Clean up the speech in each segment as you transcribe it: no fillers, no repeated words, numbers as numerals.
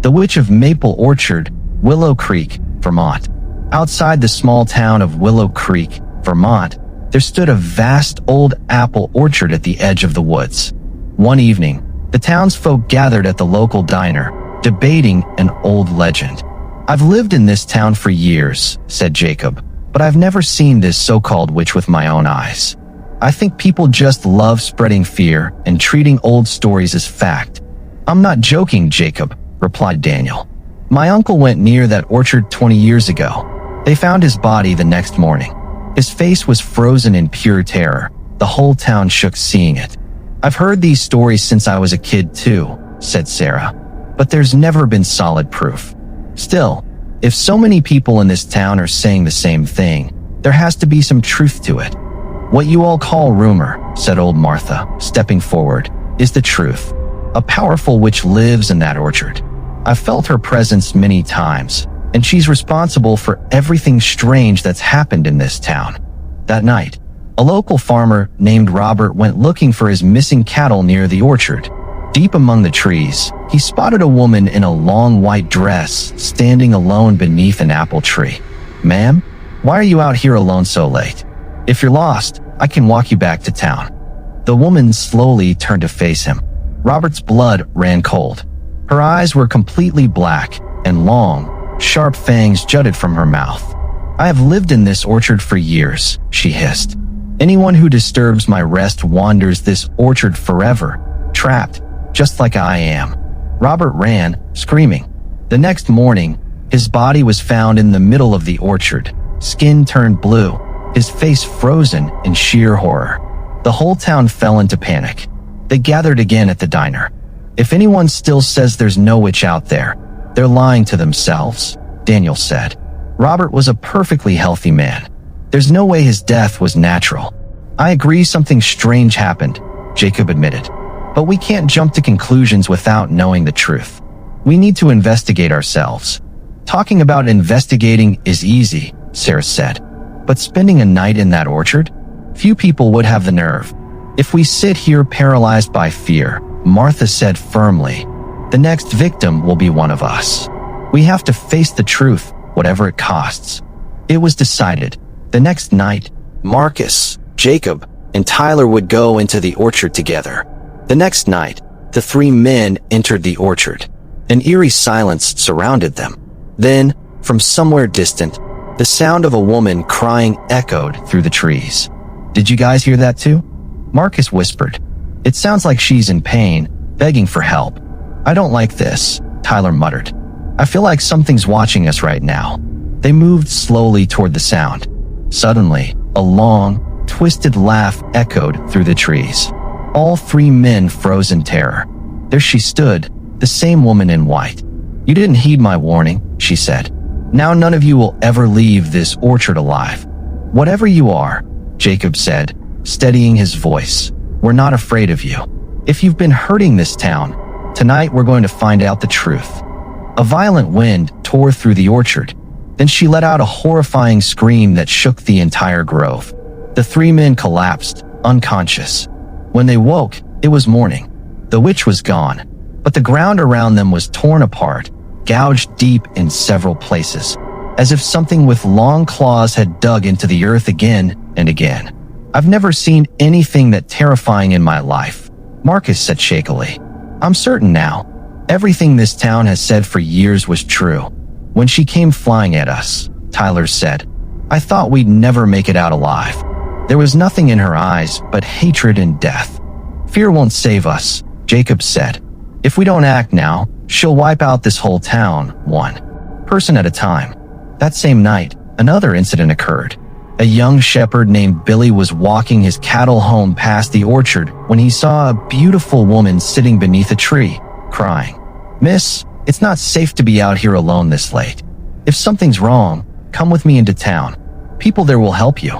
The Witch of Maple Orchard, Willow Creek, Vermont. Outside the small town of Willow Creek, Vermont, there stood a vast old apple orchard at the edge of the woods. One evening, the townsfolk gathered at the local diner, debating an old legend. "I've lived in this town for years," said Jacob, "but I've never seen this so-called witch with my own eyes. I think people just love spreading fear and treating old stories as fact." "I'm not joking, Jacob," replied Daniel. "My uncle went near that orchard 20 years ago. They found his body the next morning. His face was frozen in pure terror. The whole town shook seeing it." "I've heard these stories since I was a kid too," said Sarah, "but there's never been solid proof. Still, if so many people in this town are saying the same thing, there has to be some truth to it." "What you all call rumor," said old Martha, stepping forward, "is the truth. A powerful witch lives in that orchard. I've felt her presence many times, and she's responsible for everything strange that's happened in this town." That night, a local farmer named Robert went looking for his missing cattle near the orchard. Deep among the trees, he spotted a woman in a long white dress standing alone beneath an apple tree. "Ma'am, why are you out here alone so late? If you're lost, I can walk you back to town." The woman slowly turned to face him. Robert's blood ran cold. Her eyes were completely black, and long, sharp fangs jutted from her mouth. "I have lived in this orchard for years," she hissed. "Anyone who disturbs my rest wanders this orchard forever, trapped, just like I am." Robert ran, screaming. The next morning, his body was found in the middle of the orchard, skin turned blue, his face frozen in sheer horror. The whole town fell into panic. They gathered again at the diner. "If anyone still says there's no witch out there, they're lying to themselves," Daniel said. "Robert was a perfectly healthy man. There's no way his death was natural." "I agree something strange happened," Jacob admitted. "But we can't jump to conclusions without knowing the truth. We need to investigate ourselves." "Talking about investigating is easy," Sarah said. "But spending a night in that orchard? Few people would have the nerve." "If we sit here paralyzed by fear," Martha said firmly, "the next victim will be one of us. We have to face the truth, whatever it costs." It was decided. The next night, Marcus, Jacob, and Tyler would go into the orchard together. The next night, the three men entered the orchard. An eerie silence surrounded them. Then, from somewhere distant, the sound of a woman crying echoed through the trees. "Did you guys hear that too?" Marcus whispered. "It sounds like she's in pain, begging for help." "I don't like this," Tyler muttered. "I feel like something's watching us right now." They moved slowly toward the sound. Suddenly, a long, twisted laugh echoed through the trees. All three men froze in terror. There she stood, the same woman in white. "You didn't heed my warning," she said. "Now none of you will ever leave this orchard alive." "Whatever you are," Jacob said, steadying his voice, "we're not afraid of you. If you've been hurting this town, tonight we're going to find out the truth." A violent wind tore through the orchard. Then she let out a horrifying scream that shook the entire grove. The three men collapsed, unconscious. When they woke, it was morning. The witch was gone, but the ground around them was torn apart, gouged deep in several places, as if something with long claws had dug into the earth again and again. "I've never seen anything that terrifying in my life," Marcus said shakily. "I'm certain now. Everything this town has said for years was true. When she came flying at us," Tyler said, "I thought we'd never make it out alive. There was nothing in her eyes but hatred and death." "Fear won't save us," Jacob said. "If we don't act now, she'll wipe out this whole town, one person at a time." That same night, another incident occurred. A young shepherd named Billy was walking his cattle home past the orchard when he saw a beautiful woman sitting beneath a tree, crying. "Miss, it's not safe to be out here alone this late. If something's wrong, come with me into town. People there will help you."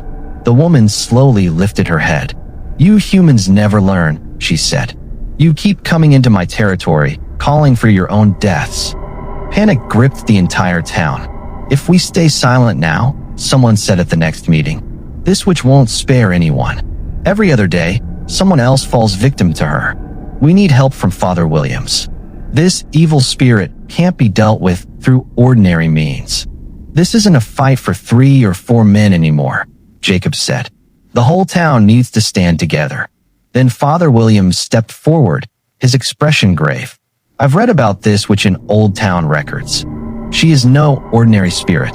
The woman slowly lifted her head. "You humans never learn," she said. "You keep coming into my territory, calling for your own deaths." Panic gripped the entire town. "If we stay silent now," someone said at the next meeting, "this witch won't spare anyone. Every other day, someone else falls victim to her. We need help from Father Williams." This evil spirit can't be dealt with through ordinary means. This isn't a fight for 3 or 4 men anymore, Jacob said. The whole town needs to stand together. Then Father Williams stepped forward, his expression grave. I've read about this witch in old town records. She is no ordinary spirit.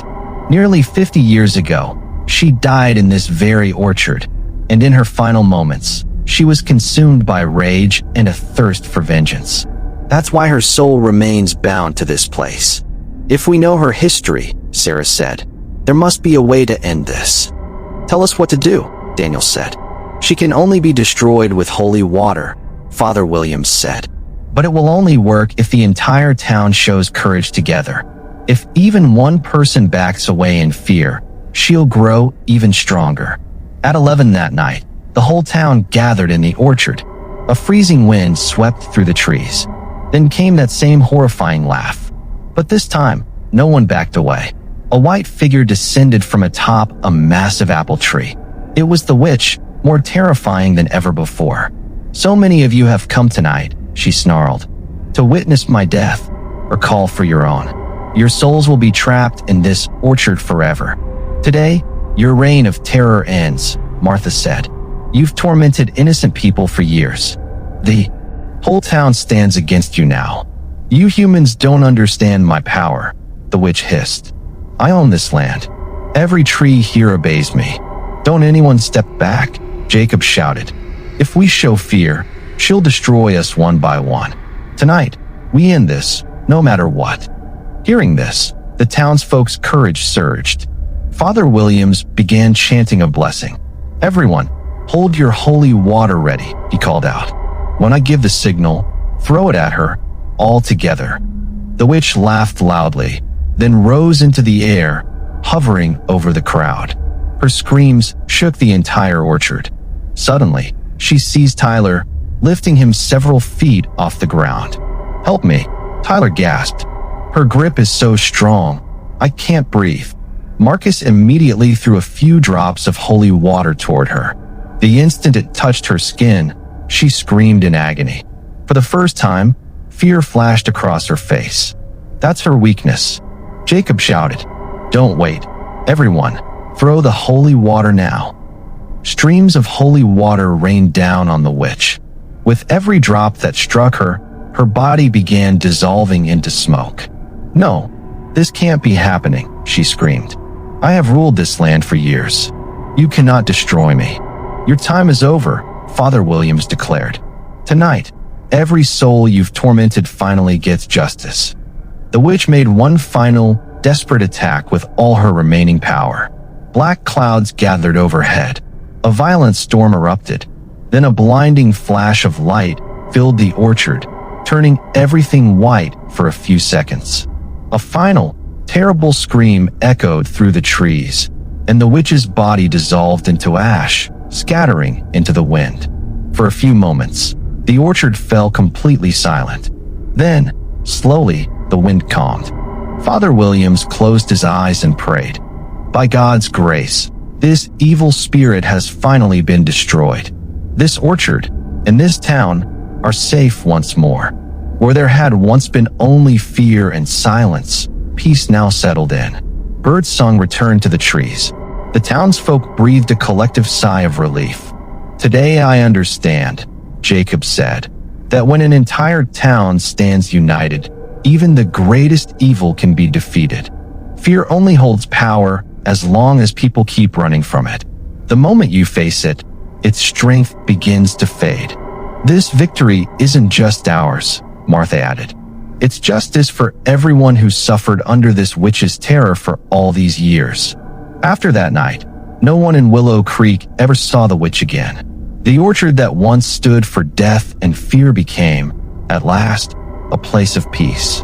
Nearly 50 years ago, she died in this very orchard, and in her final moments, she was consumed by rage and a thirst for vengeance. That's why her soul remains bound to this place. If we know her history, Sarah said, there must be a way to end this. Tell us what to do, Daniel said. She can only be destroyed with holy water, Father Williams said. But it will only work if the entire town shows courage together. If even one person backs away in fear, she'll grow even stronger. At 11 that night, the whole town gathered in the orchard. A freezing wind swept through the trees. Then came that same horrifying laugh. But this time, no one backed away. A white figure descended from atop a massive apple tree. It was the witch, more terrifying than ever before. So many of you have come tonight, she snarled, to witness my death or call for your own. Your souls will be trapped in this orchard forever. Today, your reign of terror ends, Martha said. You've tormented innocent people for years. The whole town stands against you now. You humans don't understand my power, the witch hissed. I own this land. Every tree here obeys me. Don't anyone step back, Jacob shouted. If we show fear, she'll destroy us one by one. Tonight, we end this, no matter what. Hearing this, the townsfolk's courage surged. Father Williams began chanting a blessing. Everyone, hold your holy water ready, he called out. When I give the signal, throw it at her, all together. The witch laughed loudly, then rose into the air, hovering over the crowd. Her screams shook the entire orchard. Suddenly, she seized Tyler, lifting him several feet off the ground. Help me, Tyler gasped. Her grip is so strong, I can't breathe. Marcus immediately threw a few drops of holy water toward her. The instant it touched her skin, she screamed in agony. For the first time, fear flashed across her face. That's her weakness, Jacob shouted. Don't wait. Everyone, throw the holy water now. Streams of holy water rained down on the witch. With every drop that struck her, her body began dissolving into smoke. No, this can't be happening, she screamed. I have ruled this land for years. You cannot destroy me. Your time is over, Father Williams declared. Tonight, every soul you've tormented finally gets justice. The witch made one final, desperate attack with all her remaining power. Black clouds gathered overhead. A violent storm erupted. Then a blinding flash of light filled the orchard, turning everything white for a few seconds. A final, terrible scream echoed through the trees, and the witch's body dissolved into ash, scattering into the wind. For a few moments, the orchard fell completely silent. Then, slowly, the wind calmed. Father Williams closed his eyes and prayed. By God's grace, this evil spirit has finally been destroyed. This orchard and this town are safe once more. Where there had once been only fear and silence, peace now settled in. Birdsong returned to the trees. The townsfolk breathed a collective sigh of relief. Today I understand, Jacob said, that when an entire town stands united, even the greatest evil can be defeated. Fear only holds power as long as people keep running from it. The moment you face it, its strength begins to fade. This victory isn't just ours, Martha added. It's justice for everyone who suffered under this witch's terror for all these years. After that night, no one in Willow Creek ever saw the witch again. The orchard that once stood for death and fear became, at last, a place of peace.